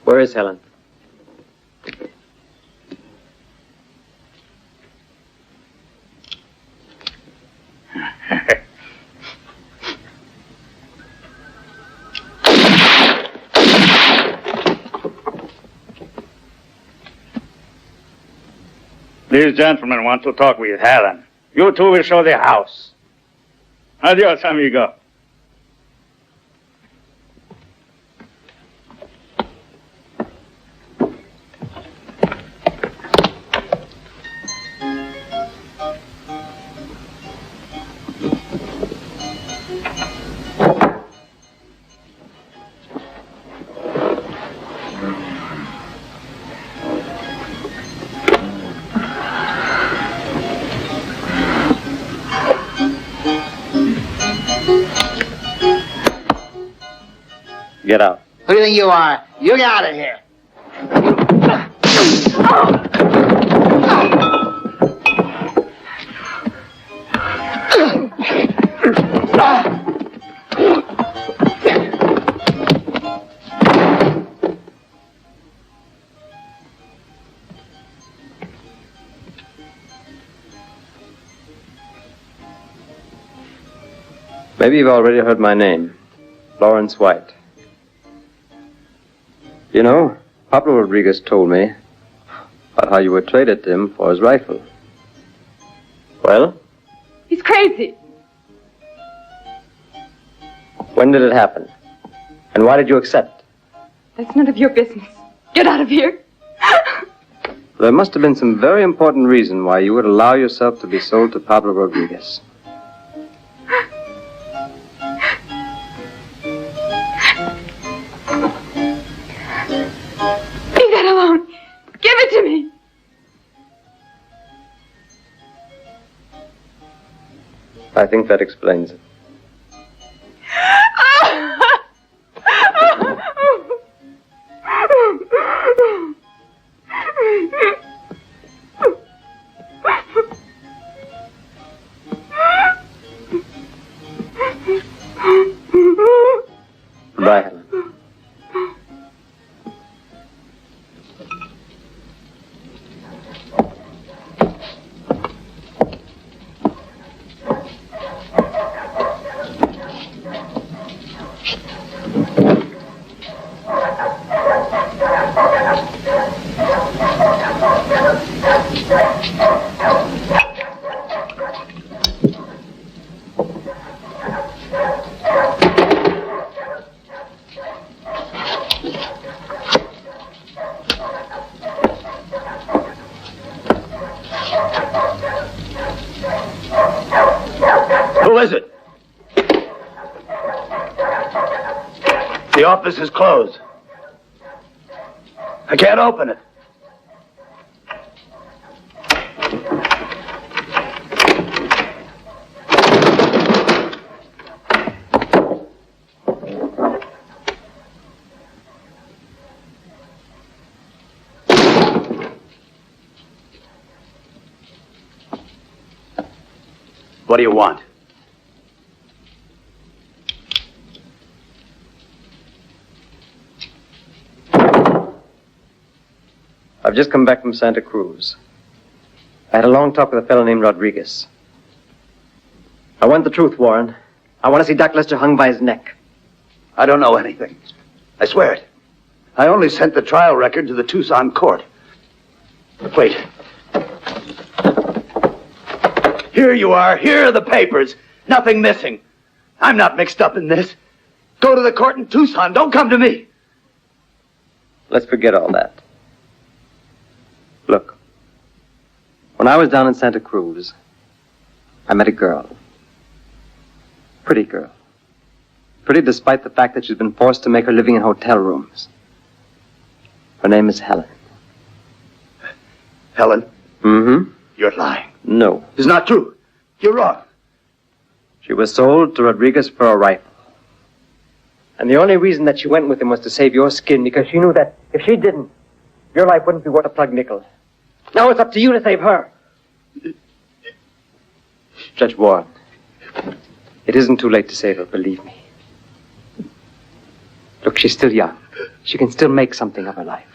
Where is Helen? These gentlemen want to talk with Helen. You two will show the house. Adios, amigo. Get out. Who do you think you are? You get out of here. Maybe you've already heard my name. Lawrence White. You know, Pablo Rodriguez told me about how you were traded to him for his rifle. Well, He's crazy. when did it happen? And why did you accept? That's none of your business. Get out of here. There must have been some very important reason why you would allow yourself to be sold to Pablo Rodriguez. Leave that alone. Give it to me. I think that explains it. Goodbye, Helen. Who is it? The office is closed. I can't open it. What do you want? I've just come back from Santa Cruz. I had a long talk with a fellow named Rodriguez. I want the truth, Warren. I want to see Doc Lester hung by his neck. I don't know anything. I swear it. I only sent the trial record to the Tucson court. Wait. Here you are. Here are the papers. Nothing missing. I'm not mixed up in this. Go to the court in Tucson. Don't come to me. Let's forget all that. Look, when I was down in Santa Cruz, I met a girl. Pretty girl. Pretty despite the fact that she's been forced to make her living in hotel rooms. Her name is Helen. Helen? Mm-hmm. You're lying. No. It's not true. You're wrong. She was sold to Rodriguez for a rifle. And the only reason that she went with him was to save your skin, because she knew that if she didn't, your life wouldn't be worth a plug nickel. Now it's up to you to save her. Judge Warren, it isn't too late to save her, believe me. Look, she's still young. She can still make something of her life.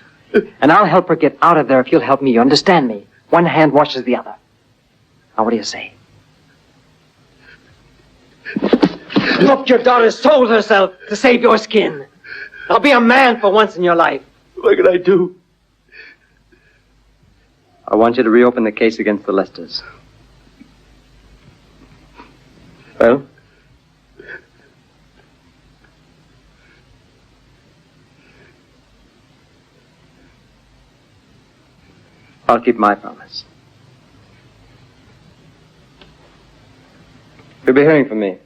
And I'll help her get out of there if you'll help me. You understand me? One hand washes the other. Now, what do you say? Look, your daughter sold herself to save your skin. Now be a man for once in your life. What can I do? I want you to reopen the case against the Lesters. Well? I'll keep my promise. You'll be hearing from me.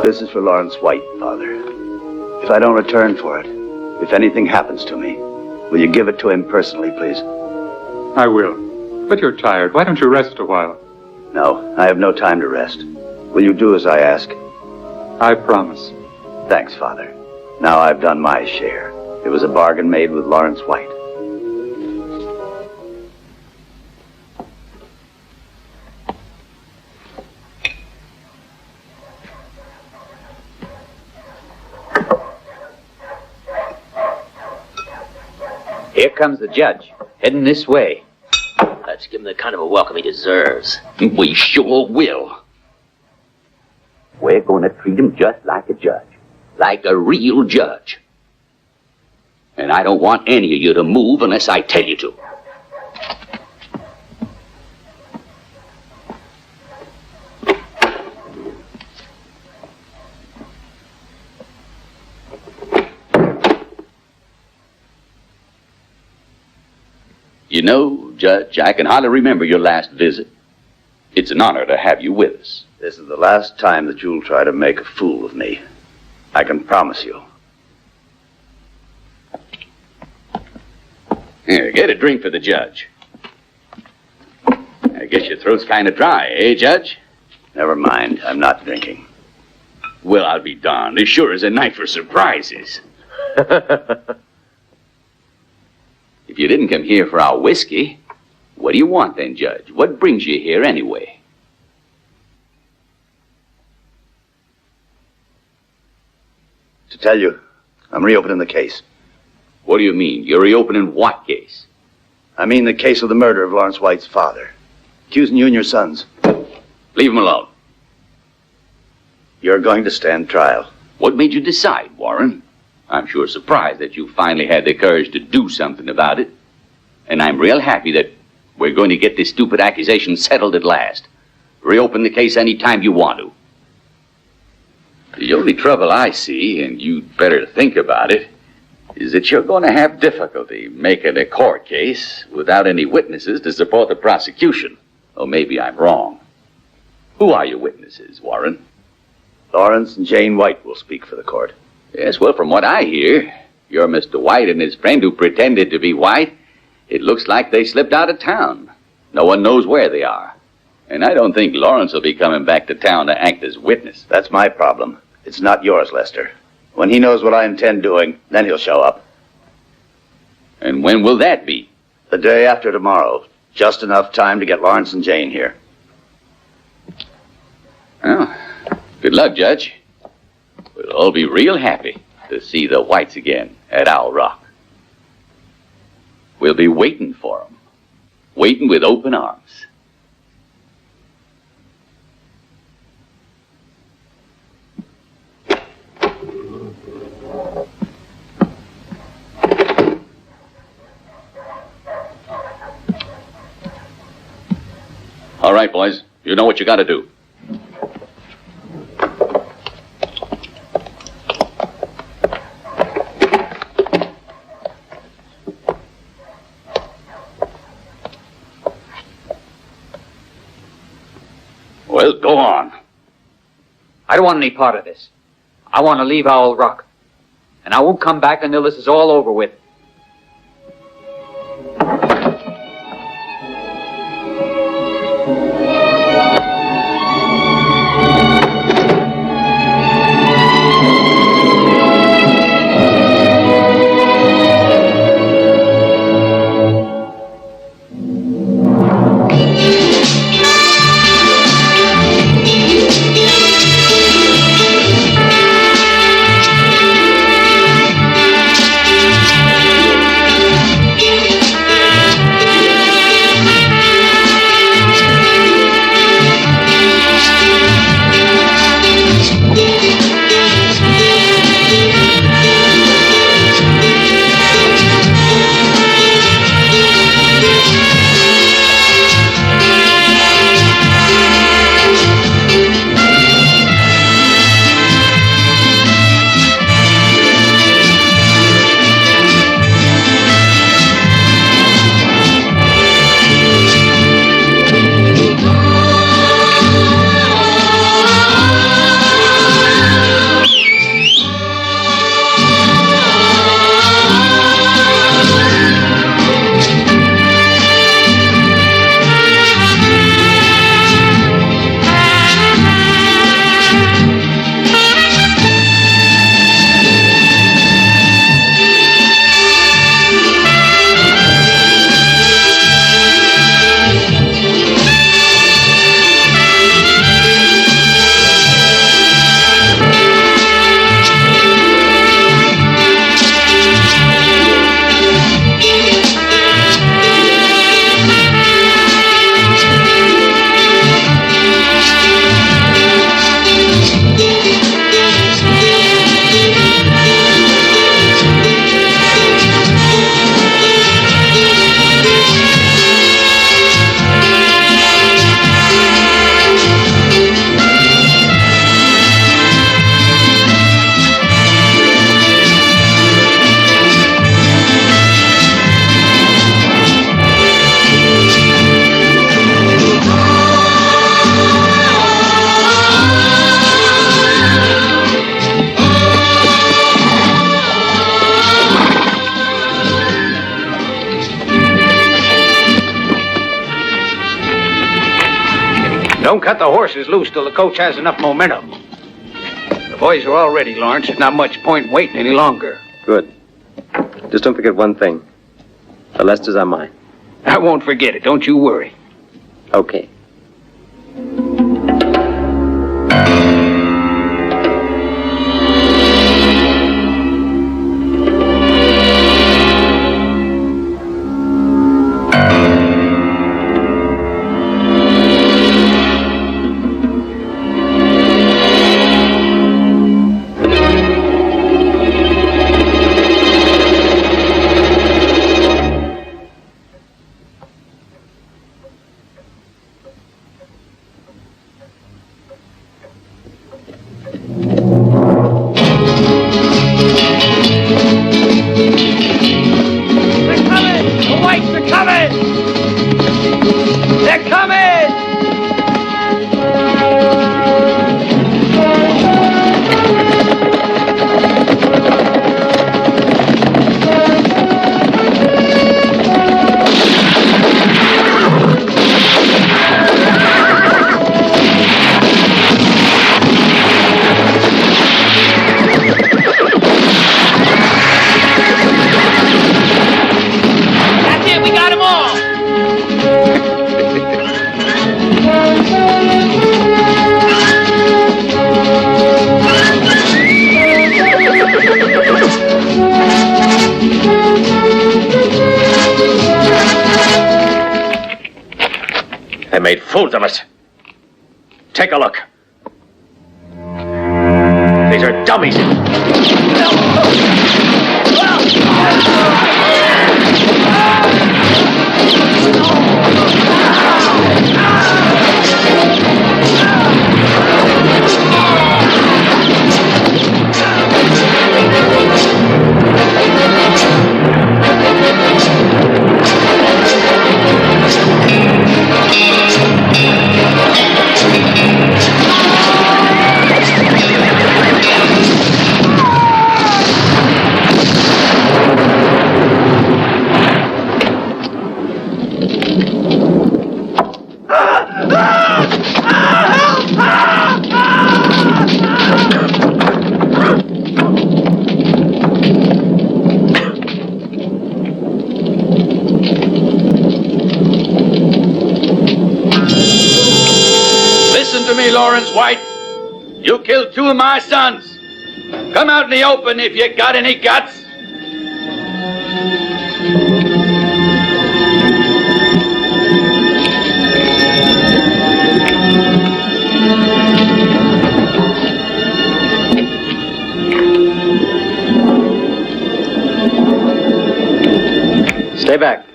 This is for Lawrence White, Father. If I don't return for it, if anything happens to me, will you give it to him personally, please? I will. But you're tired. Why don't you rest a while? No, I have no time to rest. Will you do as I ask? I promise. Thanks, Father. Now I've done my share. It was a bargain made with Lawrence White. Here comes the judge, heading this way. Let's give him the kind of a welcome he deserves. We sure will. We're going to treat him just like a judge. Like a real judge. And I don't want any of you to move unless I tell you to. You know, Judge, I can hardly remember your last visit. It's an honor to have you with us. This is the last time that you'll try to make a fool of me. I can promise you. Here, get a drink for the judge. I guess your throat's kind of dry, eh, Judge? Never mind. I'm not drinking. Well, I'll be darned. This sure is a night for surprises. If you didn't come here for our whiskey, what do you want then, Judge? What brings you here anyway? To tell you, I'm reopening the case. What do you mean? You're reopening what case? I mean the case of the murder of Lawrence White's father. Accusing you and your sons. Leave him alone. you're going to stand trial. What made you decide, Warren? I'm sure surprised that you finally had the courage to do something about it. And I'm real happy that we're going to get this stupid accusation settled at last. Reopen the case any time you want to. The only trouble I see, and you'd better think about it, is that you're going to have difficulty making a court case without any witnesses to support the prosecution. Or maybe I'm wrong. Who are your witnesses, Warren? Lawrence and Jane White will speak for the court. Yes, well, from what I hear, you're Mr. White and his friend who pretended to be White. It looks like they slipped out of town. No one knows where they are. And I don't think Lawrence will be coming back to town to act as witness. That's my problem. It's not yours, Lester. When he knows what I intend doing, then he'll show up. And when will that be? The day after tomorrow. Just enough time to get Lawrence and Jane here. Well, good luck, Judge. We'll all be real happy to see the Whites again at Owl Rock. We'll be waiting for them. Waiting with open arms. All right, boys. You know what you got to do. Well, go on. I don't want any part of this. I want to leave Owl Rock. And I won't come back until this is all over with. Don't cut the horses loose till the coach has enough momentum. The boys are all ready, Lawrence. There's not much point waiting any longer. Good. Just don't forget one thing. The Lesters are mine. I won't forget it. Don't you worry. Okay. coming! They're coming! They made fools of us. Take a look. These are dummies. Listen to me, Lawrence White. You killed two of my sons. Come out in the open if you got any guts. Stay back.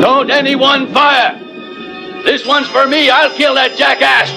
Don't anyone fire. This one's for me. I'll kill that jackass.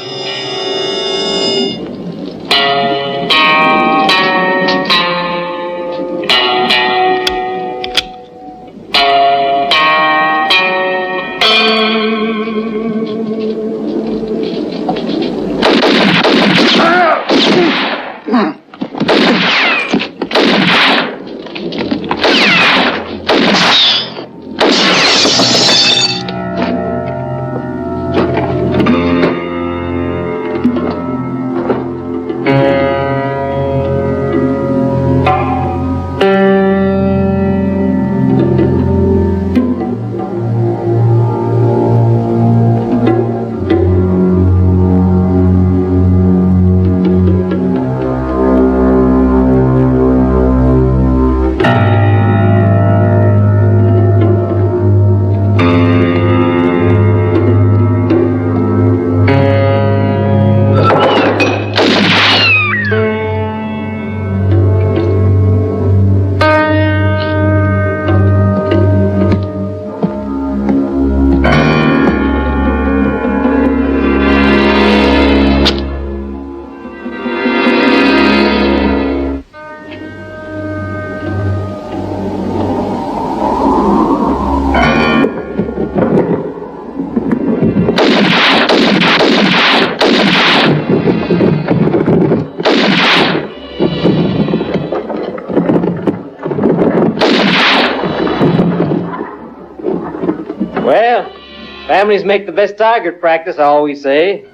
Well, families make the best target practice, I always say.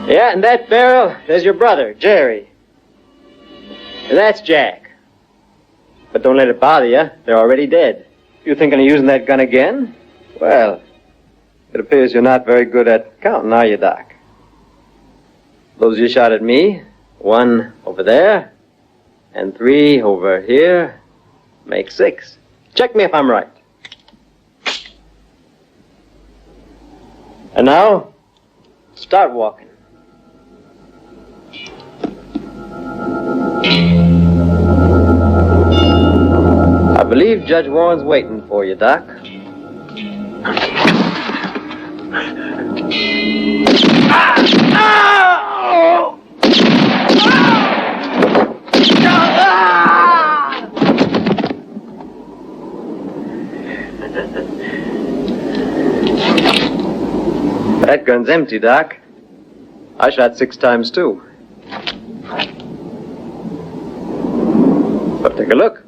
Yeah, in that barrel, there's your brother, Jerry. And that's Jack. But don't let it bother you. They're already dead. You thinking of using that gun again? Well, it appears you're not very good at counting, are you, Doc? Those you shot at me, 1 over there, and 3 over here, make 6. Check me if I'm right. And now, Start walking. I believe Judge Warren's waiting for you, Doc. That gun's empty, Doc. I shot 6 times, too. But take a look.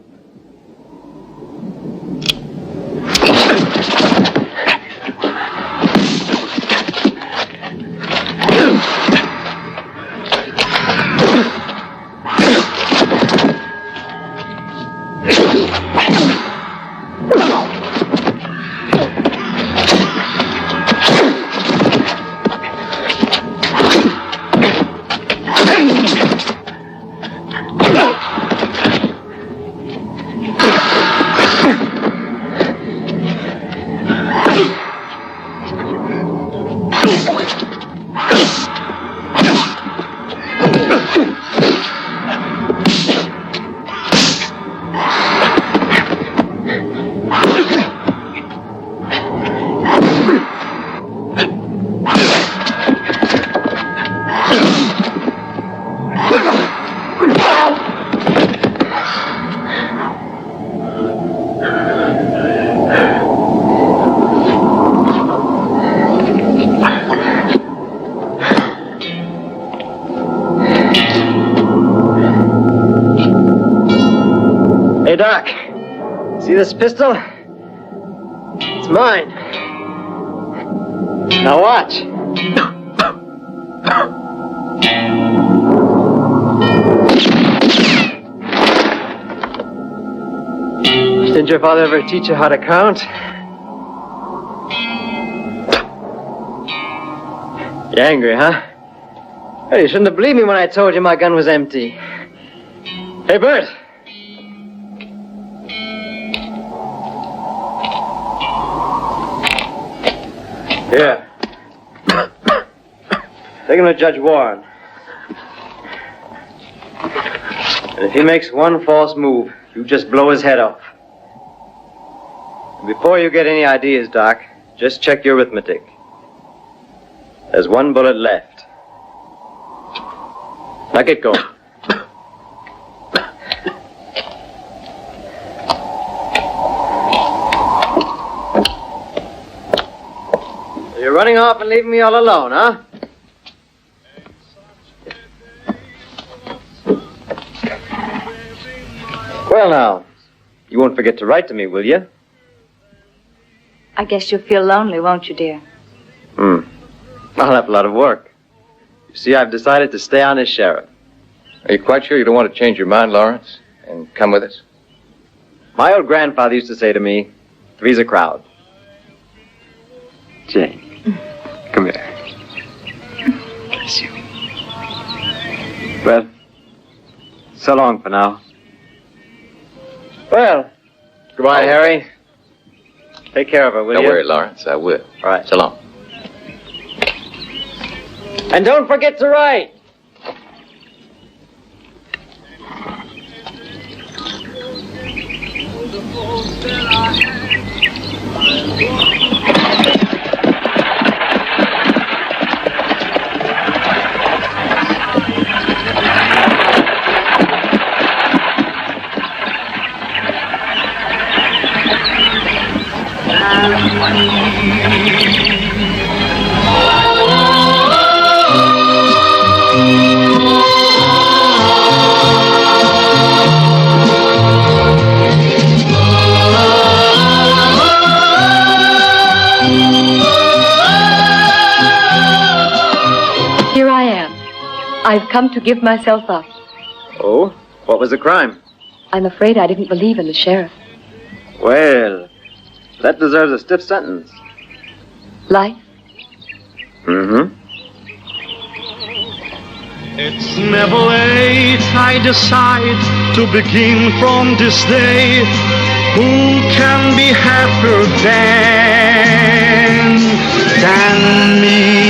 Hey, Doc. See this pistol? It's mine. Now watch. Didn't your father ever teach you how to count? You're angry, huh? Well, you shouldn't have believed me when I told you my gun was empty. Hey, Bert. Here. Take him to Judge Warren. And if he makes one false move, you just blow his head off. And before you get any ideas, Doc, just check your arithmetic. There's 1 bullet left. Now get going. You're running off and leaving me all alone, huh? Well, now, you won't forget to write to me, will you? I guess you'll feel lonely, won't you, dear? I'll have a lot of work. You see, I've decided to stay on as sheriff. Are you quite sure you don't want to change your mind, Lawrence, and come with us? My old grandfather used to say to me, "Three's a crowd." Jane, come here. Bless you. Well, so long for now. Well, goodbye, Harry. Take care of her, will you? Don't worry, Lawrence. I will. All right. So long. And don't forget to write. Here I am. I've come to give myself up. Oh? What was the crime? I'm afraid I didn't believe in the sheriff. Well, that deserves a stiff sentence. Life? Mm-hmm. It's never late, I decide to begin from this day. Who can be happier than me?